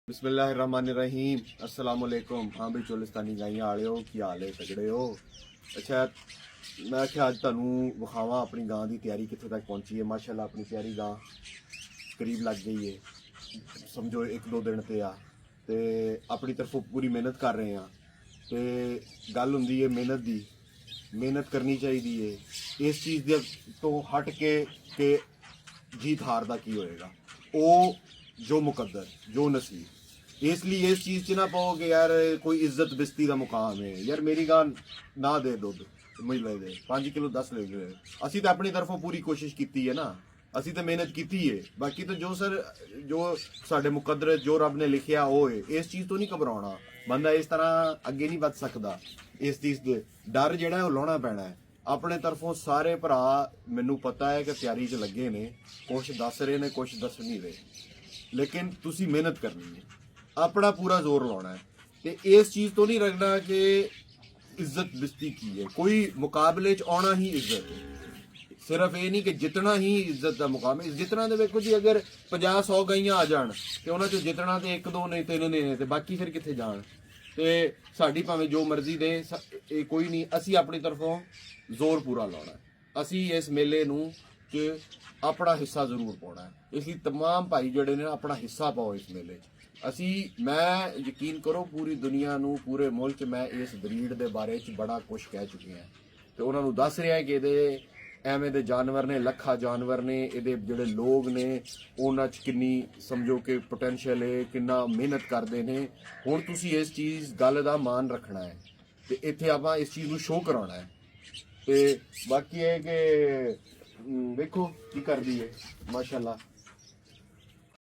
बिस्मिल्लाहिर्रहमानिर्रहीम अस्सलाम वालेकुम। हाँ भी चोलिस्तानी गाइयां आले हो की हाल है तगड़े हो। अच्छा मैं आख्या अज तुहानू विखावा अपनी गां की तैयारी कितने तक पहुंची है। माशाल्लाह अपनी प्यारी गां करीब लग गई है, समझो एक दो दिन ते आ ते अपनी तरफों पूरी मेहनत कर रहे हैं। तो गल हुंदी है मेहनत की, मेहनत करनी चाहिए है। इस चीज़ तो हट के जीत हार का की होएगा, वो जो मुकद्दर जो नसीब। इसलिए इस चीज़ च ना पाओ कि यार कोई इज्जत बिस्ती का मुकाम है। यार मेरी गान ना दे दुध मुझे दे 5 किलो 10 ले गए। असी तो अपनी तरफों पूरी कोशिश की है ना, असी तो मेहनत की है। बाकी तो जो सर जो साडे मुकद्दर जो रब ने लिखिया वो है। इस चीज़ तो नहीं घबराना, बंदा इस तरह अगे नहीं बच सकता। इस चीज़ के डर जो है लाना पैना है। अपने तरफों सारे भरा मैनू पता है कि तैयारी च लगे ने, कुछ दस रहे ने कुछ दस नहीं रहे, लेकिन तुसी मेहनत करनी है, अपना पूरा जोर लाना है। तो इस चीज़ तो नहीं रखना कि इज्जत बिस्ती की है। कोई मुकाबले च आना ही इज्जत है। सिर्फ ये नहीं कि जितना ही इज्जत का मुकाम है। जितना तो देखो जी अगर 50-100 गाइयां आ जान तो उन्होंने जितना तो एक दो ने तीन ने तो बाकी फिर कितने जान। तो साड़ी भावें जो मर्जी दे कोई नहीं, असी अपनी तरफों जोर पूरा लाना। असी इस मेले नूं च अपना हिस्सा जरूर पाना है। इसलिए तमाम भाई जोड़े ने अपना हिस्सा पाओ इस मेले। असी मैं यकीन करो पूरी दुनिया नूं पूरे मुल्क मैं इस ब्रीड के बारे च बड़ा कुछ कह चुके हैं। तो उन्होंने दस रहा है कि एवें दे जानवर ने, लखा जानवर ने, ये जोड़े लोग ने उन्हां च किन्नी समझो कि पोटेंशियल है, किन्ना मेहनत करते हैं। हुण तुसी इस चीज़ गल का मान रखना है तो इत्थे आपां इस चीज़ नूं शो कराना है। तो बाकी है कि देखो की कर दी है माशाल्लाह।